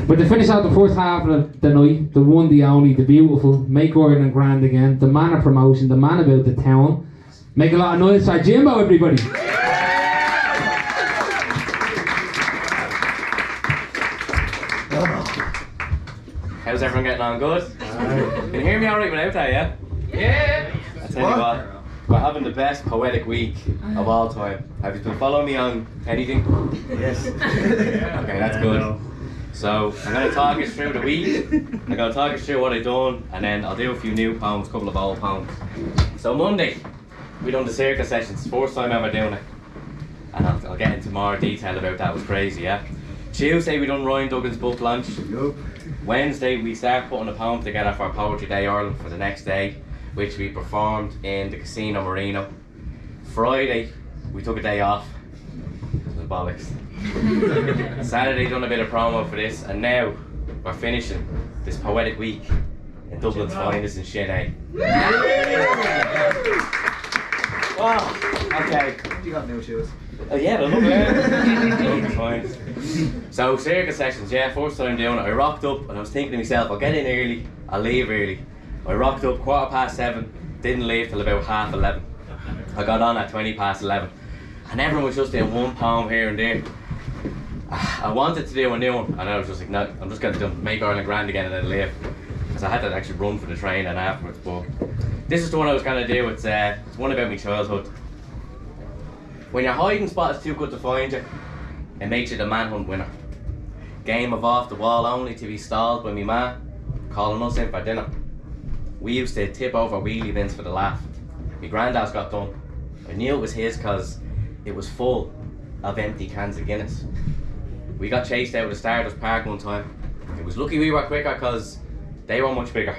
But to finish out the first half of the night, the one, the only, the beautiful, make Ireland grand again, the man of promotion, the man about the town. Make a lot of noise for Jimbo, everybody. How's everyone getting on? Good? Can you hear me alright without that, yeah? Yeah! I tell you what, we're having the best poetic week of all time. Have you been following me on anything? Yes. Okay, that's good. So, I'm going to talk us through the week. I'm going to talk us through what I've done, and then I'll do a few new poems, a couple of old poems. So Monday, we done the circus sessions, first time ever doing it. And I'll get into more detail about that, it was crazy, yeah? Tuesday, we done Ryan Duggan's book launch. Wednesday, we start putting a poem together for Poetry Day Ireland for the next day, which we performed in the Casino Marino. Friday, we took a day off. It was bollocks. Saturday, done a bit of promo for this, and now we're finishing this poetic week in Dublin's finest and shit, eh? Wow, okay. You got new shoes. Oh yeah, they look good. Fine. So circus sessions, yeah, first time doing it. I rocked up and I was thinking to myself, I'll get in early, I'll leave early. I rocked up 7:15, didn't leave till about 11:30. I got on at 11:20, and everyone was just doing one poem here and there. I wanted to do a new one, and I was just like, no, I'm just going to make Ireland grand again and then leave, because I had to actually run for the train and afterwards. But this is the one I was going to do. It's one about my childhood. When your hiding spot is too good to find you, it makes you the manhunt winner. Game of off the wall only to be stalled by me ma, calling us in for dinner. We used to tip over wheelie bins for the laugh. My granddad's got done. I knew it was his cause it was full of empty cans of Guinness. We got chased out of the Stardust Park one time. It was lucky we were quicker cause they were much bigger.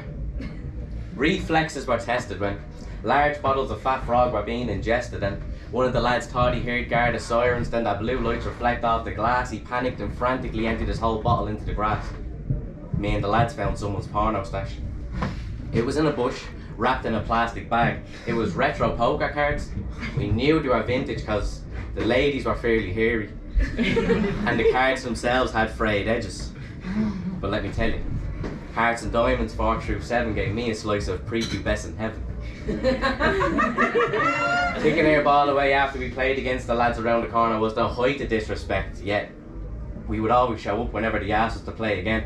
Reflexes were tested when large bottles of fat frog were being ingested, and one of the lads thought he heard Garda sirens, then that blue lights reflect off the glass. He panicked and frantically emptied his whole bottle into the grass. Me and the lads found someone's porno stash. It was in a bush, wrapped in a plastic bag. It was retro poker cards. We knew they were vintage cause the ladies were fairly hairy. And the cards themselves had frayed edges. But let me tell you, Hearts and Diamonds 4 through 7 gave me a slice of prepubescent heaven. Kicking our ball away after we played against the lads around the corner was the height of disrespect, yet we would always show up whenever they asked us to play again.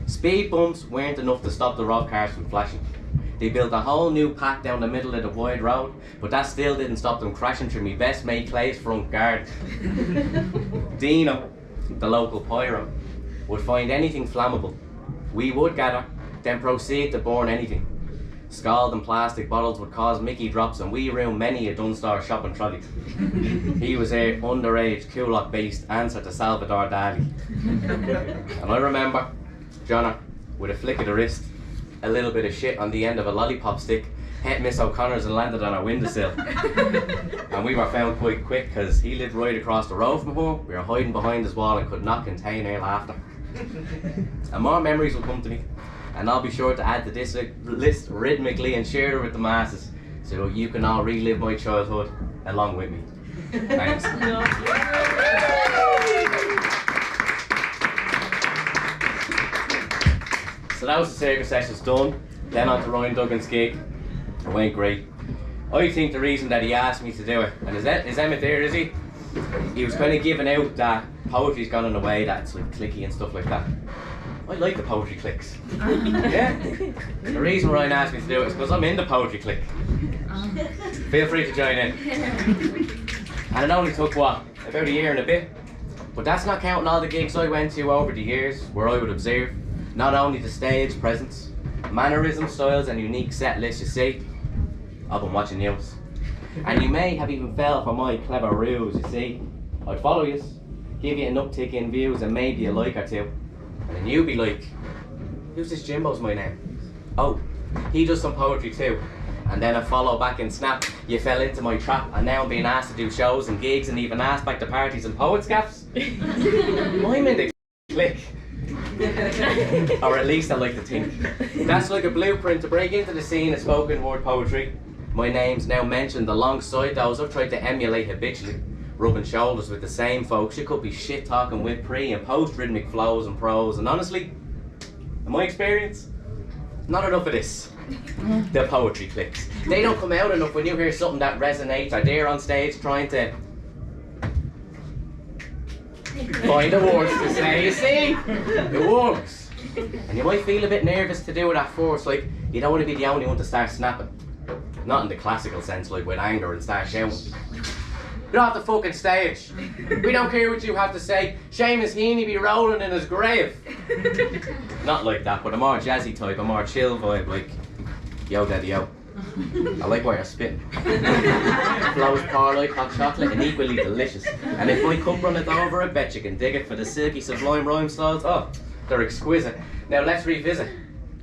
Speed bumps weren't enough to stop the rock cars from flashing. They built a whole new path down the middle of the wide road, but that still didn't stop them crashing through me best mate Clay's front guard. Dino, the local pyro, would find anything flammable. We would gather, then proceed to burn anything. Scald and plastic bottles would cause Mickey drops, and we ruined many a Dunstar shopping trolley. He was a underage, Kulak-based answer to Salvador Dali. And I remember Johnner, with a flick of the wrist, a little bit of shit on the end of a lollipop stick, hit Miss O'Connor's and landed on our windowsill. And we were found quite quick because he lived right across the road from her. We were hiding behind his wall and could not contain our laughter. And more memories will come to me, and I'll be sure to add to this list rhythmically and share it with the masses so you can all relive my childhood along with me. Thanks. So that was the circus sessions done. Then on to Ryan Duggan's gig. It went great. I think the reason that he asked me to do it, and is Emmett there, is he? He was kind of giving out that poetry's gone in a way that's like clicky and stuff like that. I like the poetry cliques. Yeah. The reason Ryan asked me to do it is because I'm in the poetry clique. Feel free to join in. And it only took, what, about a year and a bit? But that's not counting all the gigs I went to over the years where I would observe not only the stage presence, mannerisms, styles and unique set lists, you see. I've been watching yours. And you may have even fell for my clever ruse, you see. I'd follow you, give you an uptick in views and maybe a like or two. And then you'd be like, who's this Jimbosmyname? Oh, he does some poetry too. And then I follow back and snap, you fell into my trap, and now I'm being asked to do shows and gigs and even asked back to parties and poets gaffs. I'm in the clique. Or at least I like to think. That's like a blueprint to break into the scene of spoken word poetry. My name's now mentioned alongside those I've tried to emulate habitually. rubbing shoulders with the same folks. You could be shit talking with pre and post rhythmic flows and prose, and honestly, in my experience, not enough of this. The poetry cliques. They don't come out enough when you hear something that resonates, or they're on stage trying to find the words to say. You see? It works. And you might feel a bit nervous to do it at first, like you don't want to be the only one to start snapping. Not in the classical sense, like with anger and start shouting. Get off the fucking stage. We don't care what you have to say. Seamus Heaney be rolling in his grave. Not like that, but a more jazzy type, a more chill vibe, like yo daddy yo. I like why you're spitting. Flows pour like hot chocolate and equally delicious. And if my cup runneth over, I bet you can dig it for the silky sublime rhyme styles. Oh, they're exquisite. Now let's revisit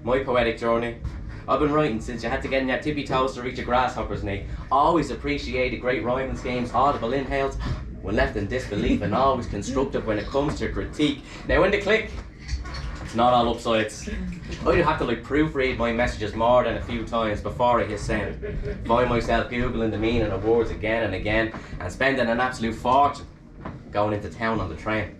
my poetic journey. I've been writing since you had to get in your tippy toes to reach a grasshopper's knee. Always appreciated great rhyming schemes, audible inhales when left in disbelief, and always constructive when it comes to critique. Now in the clique, it's not all upsides. I do have to like proofread my messages more than a few times before I hit send. Find myself googling the meaning of words again and again, and spending an absolute fortune going into town on the train.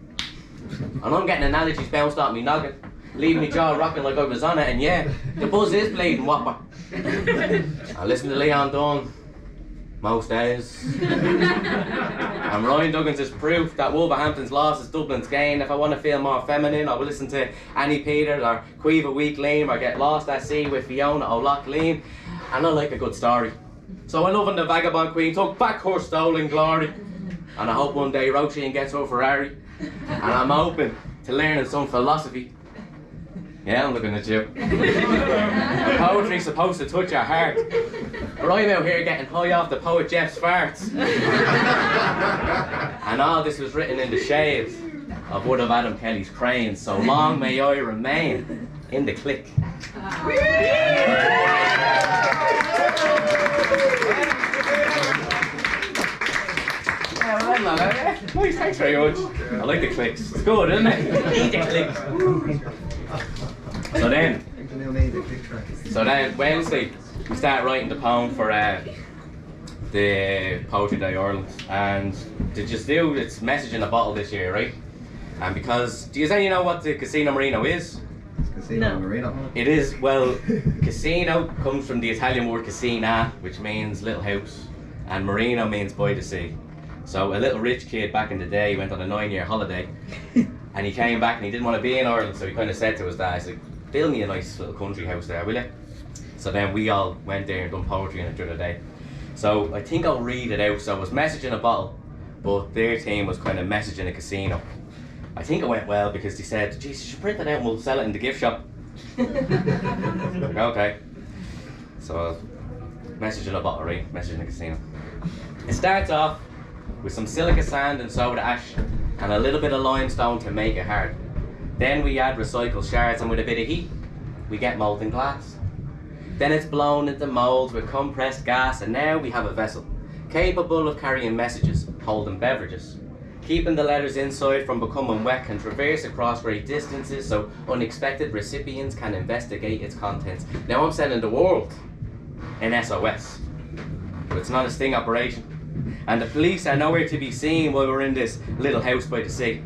And I'm getting analogies bounced off me noggin, leaving me jaw rocking like I was on it, and yeah, the buzz is bleeding whopper. I listen to Leon Dunn most days. And Ryan Duggins is proof that Wolverhampton's loss is Dublin's gain. If I want to feel more feminine, I will listen to Annie Peters or Quiva Weeklean, or get lost at sea with Fiona O'Loughlin. And I like a good story. So I'm loving the Vagabond Queen took back her stolen glory. And I hope one day Roisin gets her Ferrari. And I'm open to learning some philosophy. Yeah, I'm looking at you. Poetry's supposed to touch your heart. But I'm out here getting high off the poet Jeff's farts. And all this was written in the shades of one of Adam Kelly's cranes. So long may I remain in the clique. Nice, thanks very much. I like the clicks. It's good, isn't it? Need the clicks. So then Wednesday we start writing the poem for the Poetry Day Ireland, and to just do its message in a bottle this year, right? And because, do you know what the Casino Marino is? Casino Marino. It is, well, casino comes from the Italian word casina, which means little house, and marino means by the sea. So a little rich kid back in the day went on a 9-year holiday, and he came back and he didn't want to be in Ireland, so he kind of said to his dad, he's like, build me a nice little country house there, will you? So then we all went there and done poetry in it during the day. So I think I'll read it out. So it was message in a bottle, but their team was kind of message in a casino. I think it went well because they said, geez, you should print that out and we'll sell it in the gift shop. Like, okay. So message in a bottle, right? Message in a casino. It starts off with some silica sand and soda ash and a little bit of limestone to make it hard. Then we add recycled shards, and with a bit of heat, we get molten glass. Then it's blown into molds with compressed gas, and now we have a vessel capable of carrying messages, holding beverages. Keeping the letters inside from becoming wet can traverse across great distances so unexpected recipients can investigate its contents. Now I'm sending the world an SOS, but it's not a sting operation. And the police are nowhere to be seen while we're in this little house by the sea.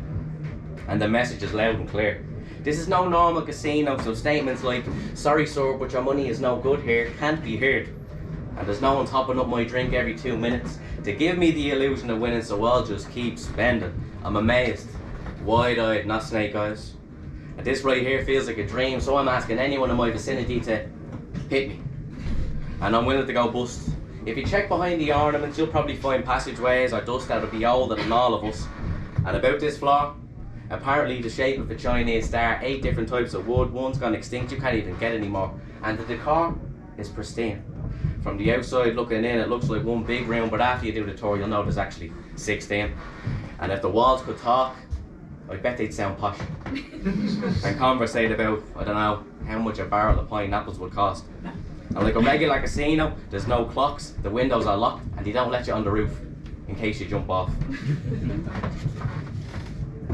And the message is loud and clear. This is no normal casino, so statements like, sorry sir, but your money is no good here, can't be heard. And there's no one topping up my drink every 2 minutes to give me the illusion of winning, so I'll just keep spending. I'm amazed, wide-eyed, not snake eyes. And this right here feels like a dream, so I'm asking anyone in my vicinity to hit me. And I'm willing to go bust. If you check behind the ornaments, you'll probably find passageways or dust that'll be older than all of us. And about this floor, apparently the shape of a Chinese star, 8 different types of wood, one's gone extinct, you can't even get any more. And the decor is pristine. From the outside looking in, it looks like one big room, but after you do the tour, you'll know there's actually 16. And if the walls could talk, I bet they'd sound posh. And conversate about, I don't know, how much a barrel of pineapples would cost. And like a regular casino, there's no clocks, the windows are locked, and they don't let you on the roof in case you jump off.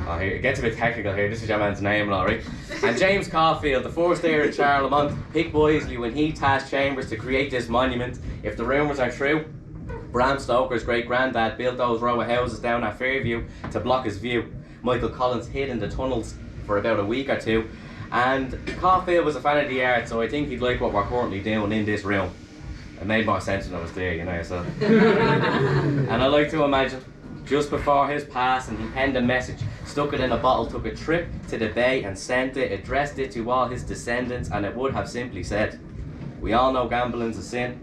Oh, here, it gets a bit technical here. This is your man's name, alright. And James Caulfield, the first heir of Charlemont, picked wisely when he tasked Chambers to create this monument. If the rumours are true, Bram Stoker's great granddad built those row of houses down at Fairview to block his view. Michael Collins hid in the tunnels for about a week or two, and Caulfield was a fan of the art, so I think he'd like what we're currently doing in this room. It made more sense when I was there, you know, so. And I like to imagine, just before his passing, he penned a message, stuck it in a bottle, took a trip to the bay and sent it, addressed it to all his descendants, and it would have simply said, "We all know gambling's a sin,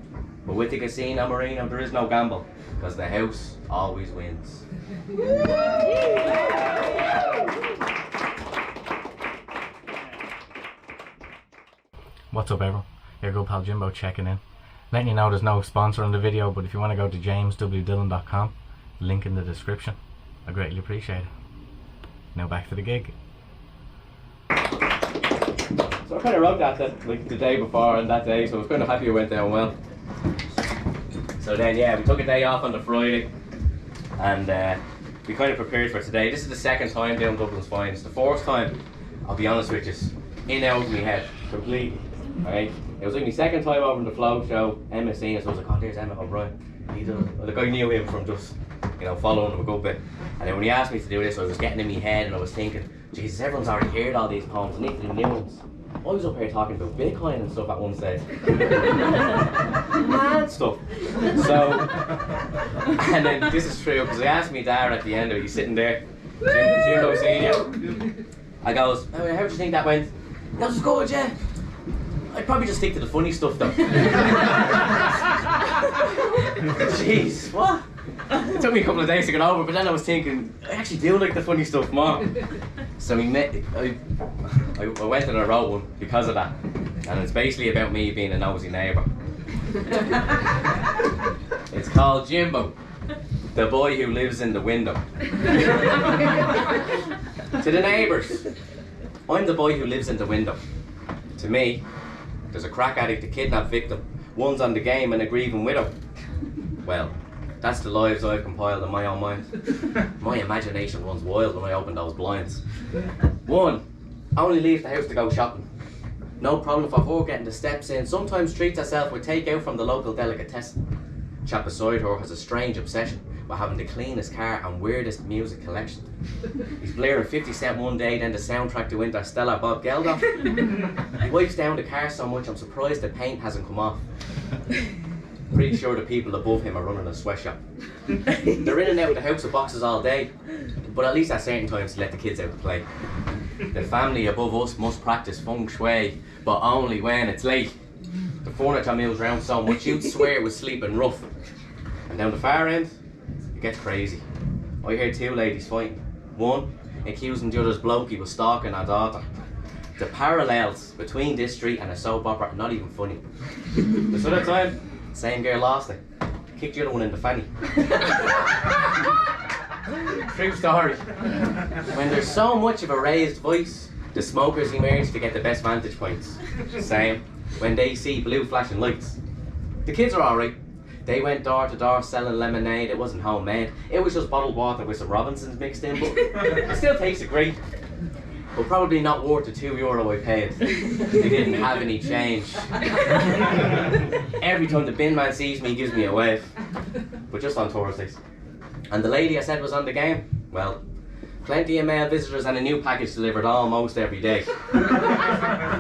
but with the casino marina there is no gamble, because the house always wins." What's up everyone? Your good pal Jimbo checking in. Letting you know there's no sponsor on the video, but if you want to go to jameswdillon.com, link in the description. I greatly appreciate it. Now back to the gig. So I kind of wrote that like the day before and that day, so I was kind of happy it went down well. So then yeah, we took a day off on the Friday and we kind of prepared for today. This is the second time doing Dublin's Finest. The first time, I'll be honest with you, in out of my head completely. Right? It was like my second time over in the Flow show, Emma seen us, so I was like, oh there's Emma O'Brien. He does. Like I knew him from just, you know, following him a good bit. And then when he asked me to do this, I was getting in my head and I was thinking, Jesus, everyone's already heard all these poems, I need to do new ones. I was up here talking about Bitcoin and stuff at one stage. Mad stuff. So, and then this is true, because I asked me dad at the end of it, he's sitting there, Jimbo Senior. I goes, how do you think that went? That was good, yeah. I'd probably just stick to the funny stuff though. Jeez, what? It took me a couple of days to get over, but then I was thinking, I actually do like the funny stuff more. So I went and I wrote one because of that. And it's basically about me being a nosy neighbour. It's called Jimbo, the boy who lives in the window. To the neighbours, I'm the boy who lives in the window. To me, there's a crack addict, a kidnapped victim, one's on the game and a grieving widow. Well, that's the lives I've compiled in my own mind. My imagination runs wild when I open those blinds. One, only leaves the house to go shopping. No problem for her getting the steps in. Sometimes treats herself with takeout from the local delicatessen. Chap beside her has a strange obsession with having the cleanest car and weirdest music collection. He's blaring 50 Cent one day, then the soundtrack to Interstellar Bob Geldof. He wipes down the car so much I'm surprised the paint hasn't come off. Pretty sure the people above him are running a sweatshop. They're in and out of the house with boxes all day, but at least at certain times to let the kids out to play. The family above us must practice feng shui, but only when it's late. The furniture moves around so much you'd swear it was sleeping rough. And down the far end, it gets crazy. I heard two ladies fighting. One accusing the other's bloke he was stalking her daughter. The parallels between this street and a soap opera are not even funny. This other time, same girl lost it. Kicked the other one in the fanny. True story. When there's so much of a raised voice, the smokers emerge to get the best vantage points. Same when they see blue flashing lights. The kids are alright. They went door to door selling lemonade. It wasn't homemade. It was just bottled water with some Robinsons mixed in, but it still tasted great. But probably not worth the €2 I paid. They didn't have any change. Every time the bin man sees me, he gives me a wave. But just on Thursdays. And the lady I said was on the game, well, plenty of male visitors and a new package delivered almost every day. But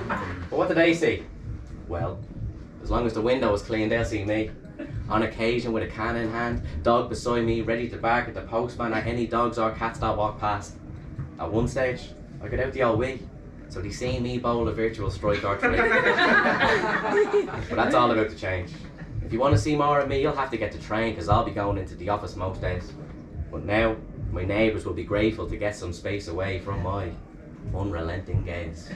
what did they see? Well, as long as the window was clean, they'll see me. On occasion with a can in hand, dog beside me, ready to bark at the postman or any dogs or cats that walk past. At one stage, I got out the old wig, so they see me bowl a virtual strike or three. But that's all about to change. If you want to see more of me, you'll have to get the train, because I'll be going into the office most days. But now, my neighbours will be grateful to get some space away from my unrelenting gaze.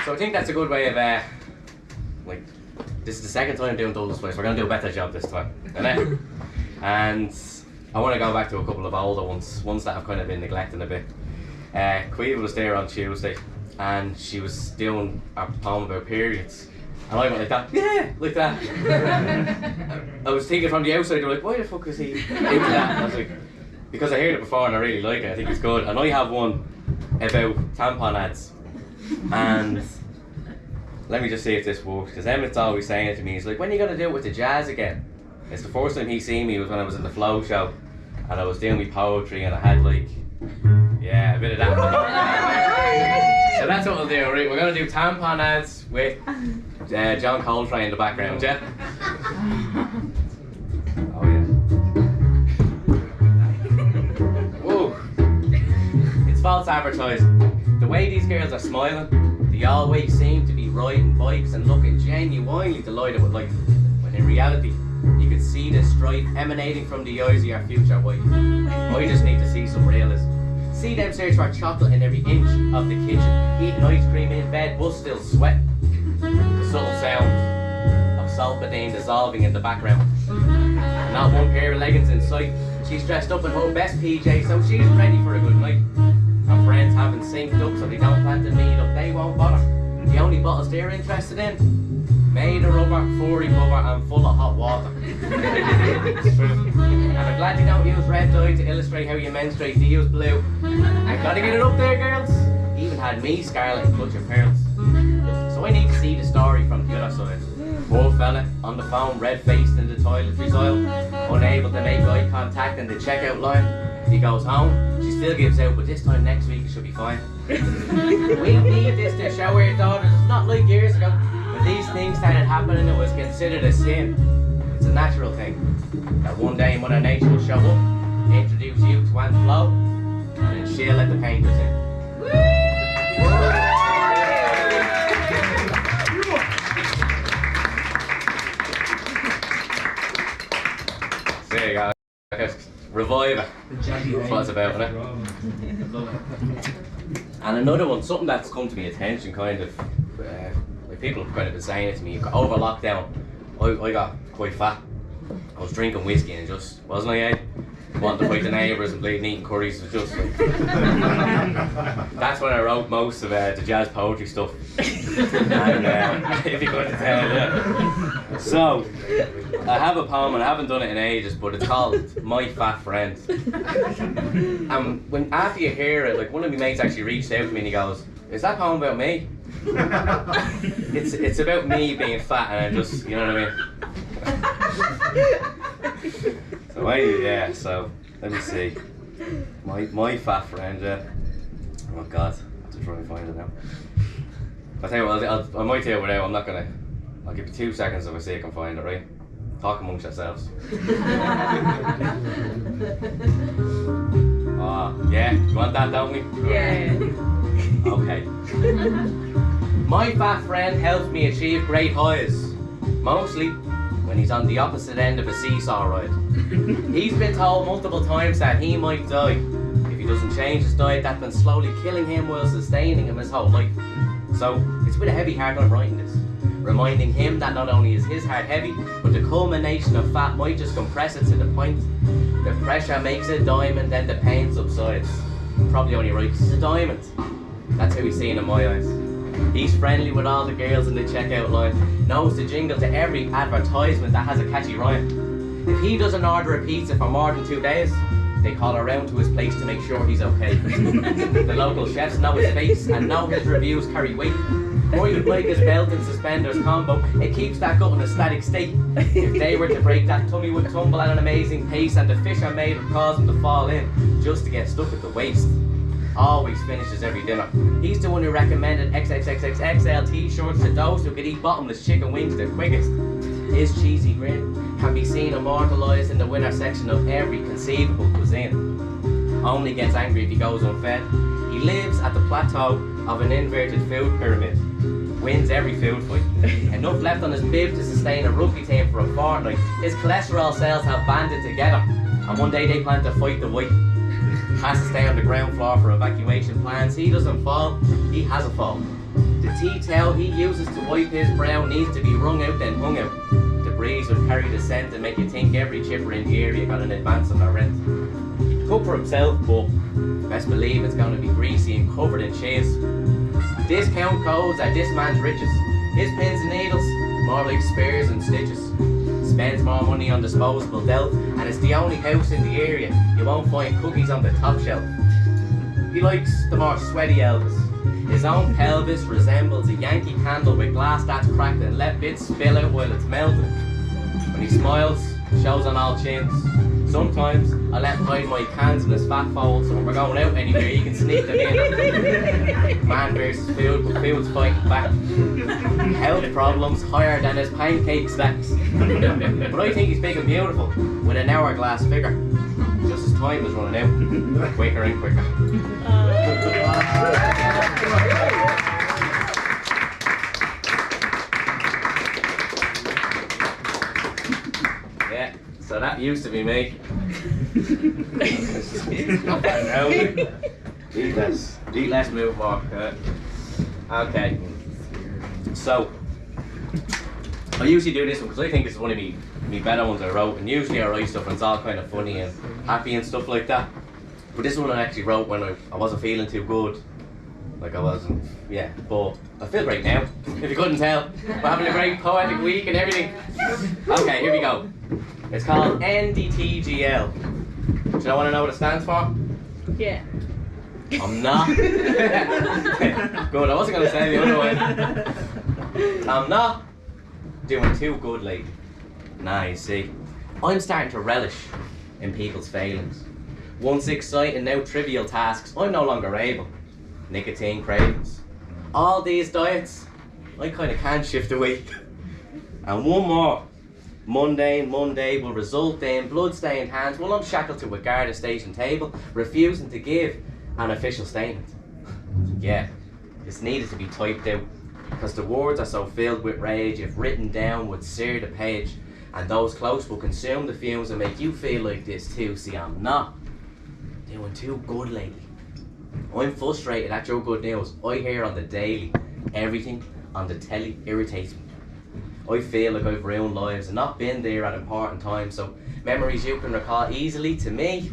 So I think that's a good way of, like, this is the second time I'm doing Dublin's Finest. We're going to do a better job this time. And I want to go back to a couple of older ones that I've kind of been neglecting a bit. Quique was there on Tuesday, and she was doing a poem about periods. And I went like that, yeah, like that. I was thinking from the outside, they were like, why the fuck is he into that? And I was like, because I heard it before and I really like it, I think it's good. And I have one about tampon ads. And let me just see if this works, because Emmett's always saying it to me. He's like, when are you going to do it with the jazz again? It's the first time he seen me was when I was in the Flow show, and I was doing my poetry, and I had like, yeah, a bit of that. So that's what we'll do, right? We're going to do Tampon Ads with John Coltrane in the background, yeah? Oh yeah. Whoa. It's false advertising. The way these girls are smiling, they always seem to be riding bikes and looking genuinely delighted with life. When in reality, you can see the strife emanating from the eyes of your future wife. I just need to see some realism. See them search for chocolate in every inch of the kitchen, eating ice cream in bed but still sweating. The subtle sound of Solpadeine dissolving in the background. Not one pair of leggings in sight. She's dressed up in her best PJ, so she's ready for a good night. Her friends haven't synced up, so they don't plan to meet up. They won't bother. The only bottles they're interested in, made of rubber, furry cover, and full of hot water. It's true. And I'm glad you don't use red dye to illustrate how you menstruate. They use blue. I gotta get it up there, girls. Even had me scarlet and clutch of pearls. So I need to see the story from the other side. Poor fella on the phone, red-faced in the toiletries aisle, unable to make eye contact in the checkout line. He goes home, she still gives out, but this time next week it should be fine. We need this to show our daughters. It's not like years ago when these things started happening, it was considered a sin. It's a natural thing that one day Mother Nature will show up, introduce you to Aunt Flo, and then she'll let the painters in. There you go. Revive it. That's what it's about, isn't it? And another one, something that's come to my attention, kind of, like people have kind of been saying it to me. Over lockdown, I got quite fat. I was drinking whiskey and just, wasn't I, eh? Wanting to fight the neighbours and bleeding eating curries. Was just like, that's when I wrote most of the jazz poetry stuff. And if you couldn't tell, yeah. So, I have a poem and I haven't done it in ages, but it's called My Fat Friend. And when after you hear it, like one of my mates actually reached out to me and he goes, "Is that poem about me?" It's about me being fat, and I just, you know what I mean? So yeah, so let me see. My fat friend, yeah. Oh god, I have to try and find it now. I'll tell you what, I might tell you without, I'm not gonna, I'll give you 2 seconds if I see I can find it, right? Talk amongst yourselves. Yeah, you want that, don't we? Yeah. Okay. My fat friend helps me achieve great highs, mostly when he's on the opposite end of a seesaw ride. He's been told multiple times that he might die if he doesn't change his diet that's been slowly killing him while sustaining him his whole life. So it's with a heavy heart I'm writing this, reminding him that not only is his heart heavy, but the culmination of fat might just compress it to the point. The pressure makes a diamond, then the pain subsides. Probably only right 'cause he's a diamond. That's how he's seen in my eyes. He's friendly with all the girls in the checkout line, knows the jingle to every advertisement that has a catchy rhyme. If he doesn't order a pizza for more than 2 days, they call around to his place to make sure he's okay. The local chefs know his face and know his reviews carry weight. Or you'd like his belt and suspenders combo, it keeps that gut in a static state. If they were to break, that tummy would tumble at an amazing pace, and the fish are made would cause him to fall in, just to get stuck at the waist. Always finishes every dinner. He's the one who recommended XXXXXL t-shirts to those who could eat bottomless chicken wings the quickest. His cheesy grin can be seen immortalised in the winner section of every conceivable cuisine. Only gets angry if he goes unfed. He lives at the plateau of an inverted food pyramid. Wins every food fight. Enough left on his bib to sustain a rugby team for a fortnight. His cholesterol cells have banded together, and one day they plan to fight the weight. Has to stay on the ground floor for evacuation plans. He doesn't fall, he has a fall. The tea towel he uses to wipe his brow needs to be wrung out then hung out. The breeze would carry the scent and make you think every chipper in the area got an advance on their rent. He'd cook for himself, but best believe it's going to be greasy and covered in cheese. Discount codes are this man's riches. His pins and needles, more like spares and stitches. Spends more money on disposable delf, and it's the only house in the area you won't find cookies on the top shelf. He likes the more sweaty Elvis, His own pelvis resembles a Yankee candle with glass that's cracked and let bits spill out while it's melting. When he smiles, shows on all chins. Sometimes I let him hide my cans in his fat folds, so when we're going out anywhere he can sneak them in. Man versus food, but food's fighting back. Health problems higher than his pancake stacks. But I think he's big and beautiful, with an hourglass figure. Just as time is running out, quicker and quicker. Yeah, so that used to be me. Eat less, move more. Okay. So, I usually do this one because I think it's one of me better ones I wrote, and usually I write stuff and it's all kind of funny and happy and stuff like that. But this one I actually wrote when I wasn't feeling too good. Like I wasn't, yeah, but I feel great now, if you couldn't tell. We're having a great poetic week and everything. Okay, here we go. It's called NDTGL. Do you want to know what it stands for? Yeah. I'm not. Good, I wasn't going to say the other one. I'm not doing too good lately. Nah, you see, I'm starting to relish in people's failings. Once exciting, now trivial tasks, I'm no longer able. Nicotine cravings. All these diets, I kind of can't shift away. And one more. Mundane Monday will result in blood-stained hands while I'm shackled to a Garda station table, refusing to give an official statement. Yeah, it's needed to be typed out, because the words are so filled with rage, if written down would sear the page, and those close will consume the fumes and make you feel like this too. See, I'm not doing too good lately. I'm frustrated at your good news. I hear on the daily, everything on the telly irritates me. I feel like I've ruined lives and not been there at important times, so memories you can recall easily to me,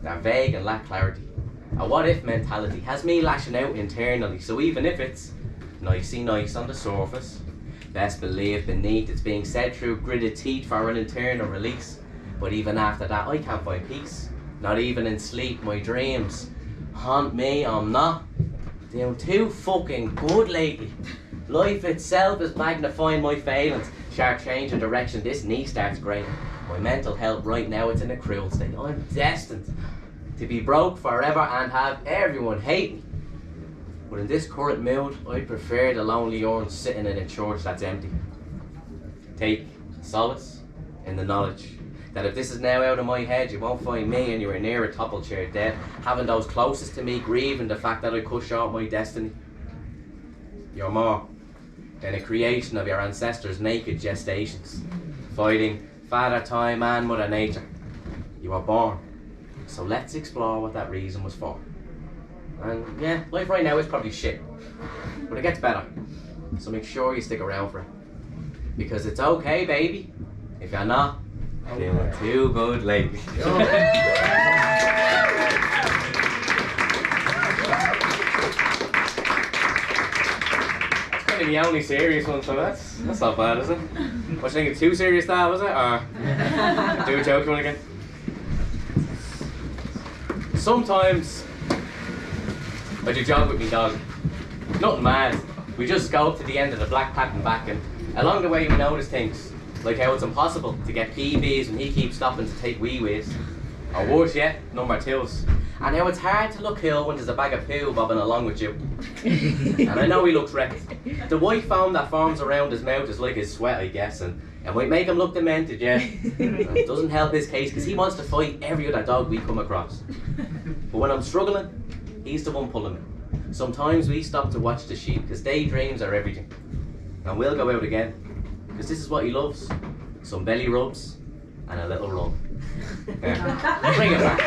they're vague and lack clarity. A what if mentality has me lashing out internally, so even if it's nicey nice on the surface, best believe beneath it's being said through gritted teeth for an internal release. But even after that I can't find peace, not even in sleep. My dreams haunt me. I'm not doing too fucking good lately. Life itself is magnifying my failings. Sharp change of direction, this knee starts grating. My mental health right now, it's in a cruel state. I'm destined to be broke forever and have everyone hate me. But in this current mood, I prefer the lonely urn sitting in a church that's empty. Take solace in the knowledge that if this is now out of my head, you won't find me anywhere near a topple chair dead, having those closest to me grieving the fact that I cut short my destiny. You're more than a creation of your ancestors' naked gestations, fighting Father Time and Mother Nature. You were born, so let's explore what that reason was for. And yeah, life right now is probably shit, but it gets better, so make sure you stick around for it. Because it's okay, baby, if you're not feeling too good lately. The only serious one, so that's not bad, is it? What you think, too serious that, was it? Or do a joke one again? Sometimes I do jog with me dog. Nothing mad. We just go up to the end of the black pack and back, and along the way we notice things, like how it's impossible to get PBs when he keeps stopping to take wee-wees. Or worse yet, number twos. And how it's hard to look cool when there's a bag of poo bobbing along with you. And I know he looks wrecked. The white foam that forms around his mouth is like his sweat, I guess, and it might make him look demented, yeah. It doesn't help his case, because he wants to fight every other dog we come across. But when I'm struggling, he's the one pulling me. Sometimes we stop to watch the sheep, because daydreams are everything. And we'll go out again, because this is what he loves. Some belly rubs and a little run. Yeah. Bring it back.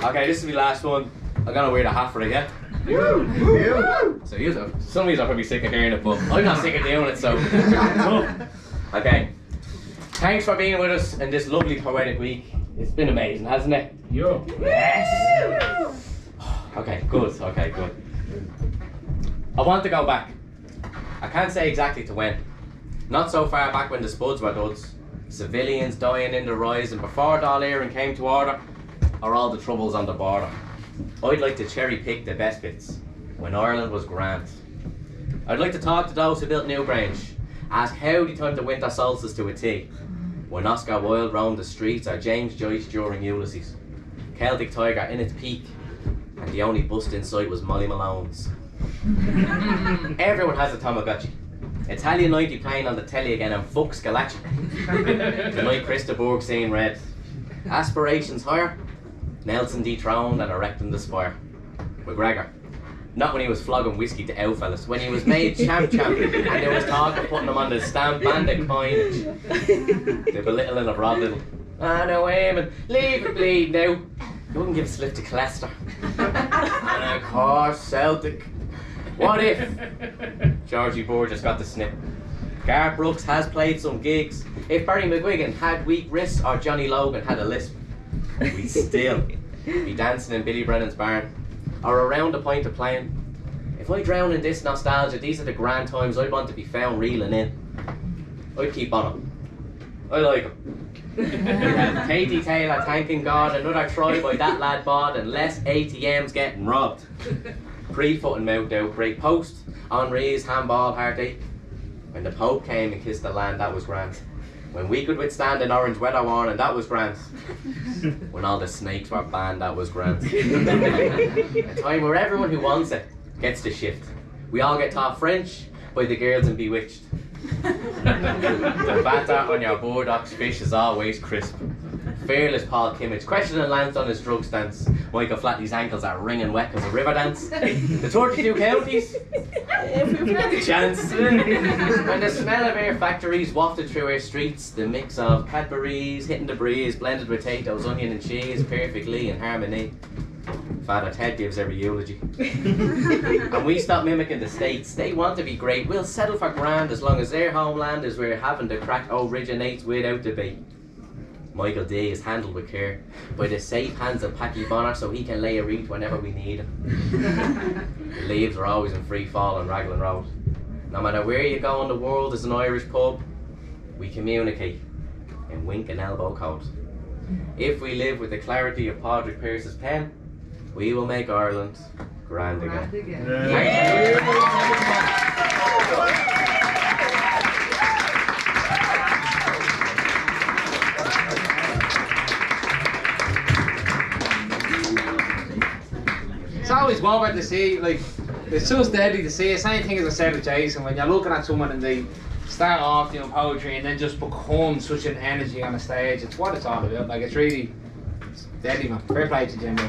Okay, this is my last one. I'm gonna wear the hat for it, yeah? So some of you are probably sick of hearing it, but I'm not sick of doing it, so okay. Thanks for being with us in this lovely poetic week. It's been amazing, hasn't it? Yeah. Yes! Okay, good. I want to go back. I can't say exactly to when. Not so far back when the spuds were duds. Civilians dying in the rise, and before Dáil Éireann came to order, or all the troubles on the border. I'd like to cherry pick the best bits, when Ireland was grand. I'd like to talk to those who built Newgrange, ask how they turned the winter solstice to a T, when Oscar Wilde roamed the streets, or James Joyce during Ulysses. Celtic Tiger in its peak, and the only bust in sight was Molly Malone's. Everyone has a Tamagotchi. Italian 90 playing on the telly again, and fuck Scalacci. Tonight Christopher seeing red. Aspirations higher, Nelson dethroned and erecting the spire. McGregor, not when he was flogging whiskey to outfellas, when he was made champ and there was talk of putting him on the stamp and the coinage. The belittling of Rod Little. Ah, no, Eamon, leave it bleed now. You wouldn't give a slip to Clester. And of course, Celtic. What if Georgie Burgess got the snip? Garth Brooks has played some gigs. If Barry McGuigan had weak wrists or Johnny Logan had a lisp, we'd still be dancing in Billy Brennan's barn or around a pint of playing. If I drown in this nostalgia, these are the grand times I'd want to be found reeling in. I'd keep on 'em. I like 'em. Katie Taylor thanking God, another try by that lad bod, and less ATMs getting robbed. Pre-foot and mouth outbreak post, Henri's handball heartache. When the Pope came and kissed the land, that was grand. When we could withstand an orange weather warning, that was grand. When all the snakes were banned, that was grand. A time where everyone who wants it gets the shift. We all get taught French by the girls in Bewitched. The batter on your Bordeaux fish is always crisp. Fearless Paul Kimmage questioning Lance on his drug stance. Michael Flatley's ankles are wringing wet as a river dance. The 32 counties, if we get the chance. When the smell of our factories wafted through our streets, the mix of Cadbury's hitting the breeze, blended with potatoes, onion and cheese, perfectly in harmony. Father Ted gives every eulogy. And we stop mimicking the states. They want to be great. We'll settle for grand as long as their homeland is where having the crack originates without debate. Michael D is handled with care by the safe hands of Packy Bonner so he can lay a wreath whenever we need him. The leaves are always in free fall on Raglan Road. No matter where you go in the world as an Irish pub, we communicate in wink and elbow code. If we live with the clarity of Padraig Pearse's pen, we will make Ireland grand again. It's always bothered to see, like, it's just deadly to see. The same thing as I said with Jason, when you're looking at someone and they start off doing poetry and then just become such an energy on the stage. It's what it's all about. Like, it's really deadly, man. Fair play to Jimbo.